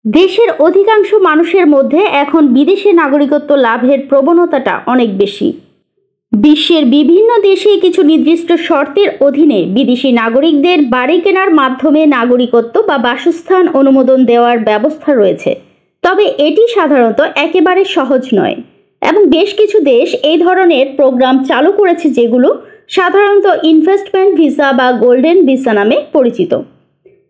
দেশের অধিকাংশ মানুষের মধ্যে এখন বিদেশি নাগরিকত্ব লাভের প্রবণতাটা অনেক বেশি। বিশ্বের বিভিন্ন দেশে কিছু নির্দিষ্ট শর্তের অধীনে বিদেশি নাগরিকদের বাড়ি কেনার মাধ্যমে নাগরিকত্ব বা বাসস্থান অনুমোদন দেওয়ার ব্যবস্থা রয়েছে, তবে এটি সাধারণত একেবারে সহজ নয় এবং বেশ কিছু দেশ এই ধরনের প্রোগ্রাম চালু করেছে যেগুলো সাধারণত ইনভেস্টমেন্ট ভিসা বা গোল্ডেন ভিসা নামে পরিচিত।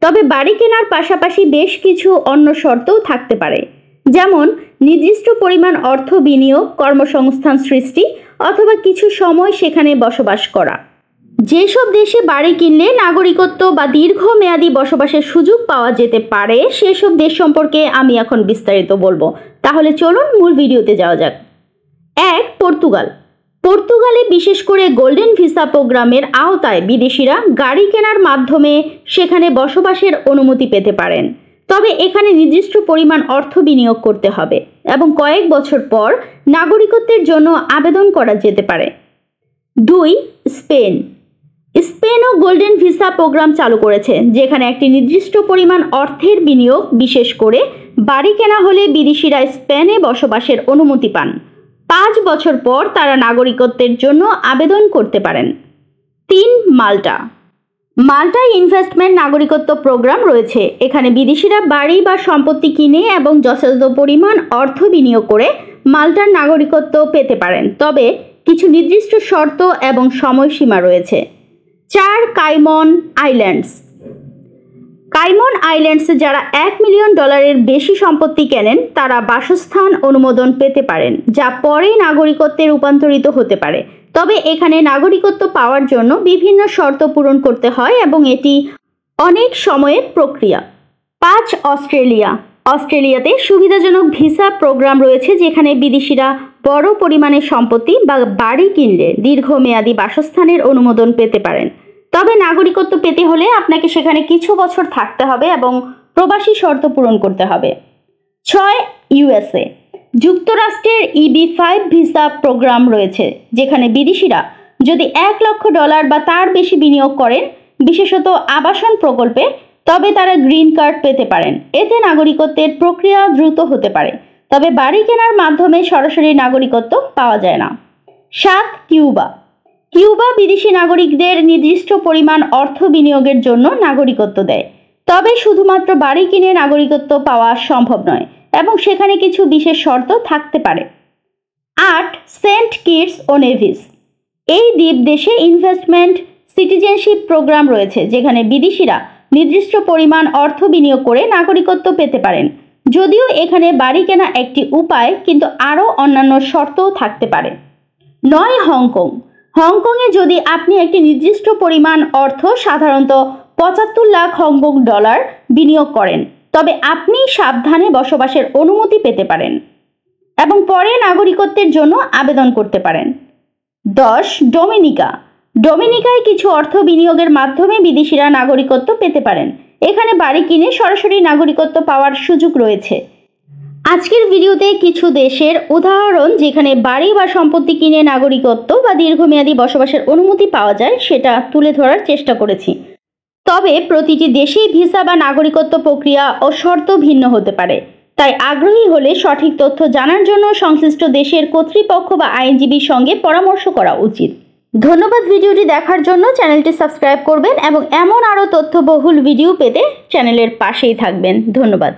তবে বাড়ি কেনার পাশাপাশি বেশ কিছু অন্য শর্তও থাকতে পারে, যেমন নির্দিষ্ট পরিমাণ অর্থ বিনিয়োগ, কর্মসংস্থান সৃষ্টি অথবা কিছু সময় সেখানে বসবাস করা। যেসব দেশে বাড়ি কিনলে নাগরিকত্ব বা দীর্ঘমেয়াদী বসবাসের সুযোগ পাওয়া যেতে পারে সেসব দেশ সম্পর্কে আমি এখন বিস্তারিত বলবো। তাহলে চলুন মূল ভিডিওতে যাওয়া যাক। 1. পর্তুগাল। পর্তুগালে বিশেষ করে গোল্ডেন ভিসা প্রোগ্রামের আওতায় বিদেশিরা গাড়ি কেনার মাধ্যমে সেখানে বসবাসের অনুমতি পেতে পারেন, তবে এখানে নির্দিষ্ট পরিমাণ অর্থ বিনিয়োগ করতে হবে এবং কয়েক বছর পর নাগরিকত্বের জন্য আবেদন করা যেতে পারে। 2. স্পেন। স্পেনও গোল্ডেন ভিসা প্রোগ্রাম চালু করেছে, যেখানে একটি নির্দিষ্ট পরিমাণ অর্থের বিনিয়োগ, বিশেষ করে বাড়ি কেনা হলে বিদেশিরা স্পেনে বসবাসের অনুমতি পান। 5 বছর পর তারা নাগরিকত্বের জন্য আবেদন করতে পারেন। 3. মাল্টা। মাল্টায় ইনভেস্টমেন্ট নাগরিকত্ব প্রোগ্রাম রয়েছে। এখানে বিদেশিরা বাড়ি বা সম্পত্তি কিনে এবং যথাযথ পরিমাণ অর্থ বিনিয়োগ করে মাল্টার নাগরিকত্ব পেতে পারেন, তবে কিছু নির্দিষ্ট শর্ত এবং সময়সীমা রয়েছে। 4. কাইমন আইল্যান্ডস। কাইমন আইল্যান্ডসে যারা $1 মিলিয়ন বেশি সম্পত্তি কেনেন তারা বাসস্থান অনুমোদন পেতে পারেন, যা পরে নাগরিকত্বে রূপান্তরিত হতে পারে। তবে এখানে নাগরিকত্ব পাওয়ার জন্য বিভিন্ন শর্ত পূরণ করতে হয় এবং এটি অনেক সময়ের প্রক্রিয়া। 5. অস্ট্রেলিয়া। অস্ট্রেলিয়াতে সুবিধাজনক ভিসা প্রোগ্রাম রয়েছে, যেখানে বিদেশিরা বড় পরিমাণে সম্পত্তি বা বাড়ি কিনলে দীর্ঘমেয়াদী বাসস্থানের অনুমোদন পেতে পারেন, তবে নাগরিকত্ব পেতে হলে আপনাকে সেখানে কিছু বছর থাকতে হবে এবং প্রবাসী শর্ত পূরণ করতে হবে। 6. ইউএসএ। যুক্তরাষ্ট্রের EB-5 ভিসা প্রোগ্রাম রয়েছে, যেখানে বিদেশিরা যদি $1 লক্ষ বা তার বেশি বিনিয়োগ করেন, বিশেষত আবাসন প্রকল্পে, তবে তারা গ্রিন কার্ড পেতে পারেন। এতে নাগরিকত্বের প্রক্রিয়া দ্রুত হতে পারে, তবে বাড়ি কেনার মাধ্যমে সরাসরি নাগরিকত্ব পাওয়া যায় না। 7. কিউবা। কিউবা বিদেশি নাগরিকদের নির্দিষ্ট পরিমাণ অর্থ বিনিয়োগের জন্য নাগরিকত্ব দেয়, তবে শুধুমাত্র বাড়ি কিনে নাগরিকত্ব পাওয়া সম্ভব নয় এবং সেখানে কিছু বিশেষ শর্ত থাকতে পারে। 8. সেন্ট কিটস ও নেভিস। এই দ্বীপ দেশে ইনভেস্টমেন্ট সিটিজেনশিপ প্রোগ্রাম রয়েছে, যেখানে বিদেশিরা নির্দিষ্ট পরিমাণ অর্থ বিনিয়োগ করে নাগরিকত্ব পেতে পারেন। যদিও এখানে বাড়ি কেনা একটি উপায়, কিন্তু আরও অন্যান্য শর্তও থাকতে পারে। 9. হংকং। হংকংয়ে যদি আপনি একটি নির্দিষ্ট পরিমাণ অর্থ, সাধারণত $75 লাখ হংকং বিনিয়োগ করেন, তবে আপনি সাবধানে বসবাসের অনুমতি পেতে পারেন এবং পরে নাগরিকত্বের জন্য আবেদন করতে পারেন। 10. ডোমিনিকা। ডোমিনিকায় কিছু অর্থ বিনিয়োগের মাধ্যমে বিদেশিরা নাগরিকত্ব পেতে পারেন। এখানে বাড়ি কিনে সরাসরি নাগরিকত্ব পাওয়ার সুযোগ রয়েছে। আজকের ভিডিওতে কিছু দেশের উদাহরণ যেখানে বাড়ি বা সম্পত্তি কিনে নাগরিকত্ব বা দীর্ঘমেয়াদী বসবাসের অনুমতি পাওয়া যায় সেটা তুলে ধরার চেষ্টা করেছি। তবে প্রতিটি দেশেই ভিসা বা নাগরিকত্ব প্রক্রিয়া ও শর্ত ভিন্ন হতে পারে, তাই আগ্রহী হলে সঠিক তথ্য জানার জন্য সংশ্লিষ্ট দেশের কর্তৃপক্ষ বা আইনজীবীর সঙ্গে পরামর্শ করা উচিত। ধন্যবাদ ভিডিওটি দেখার জন্য। চ্যানেলটি সাবস্ক্রাইব করবেন এবং এমন আরও তথ্যবহুল ভিডিও পেতে চ্যানেলের পাশেই থাকবেন। ধন্যবাদ।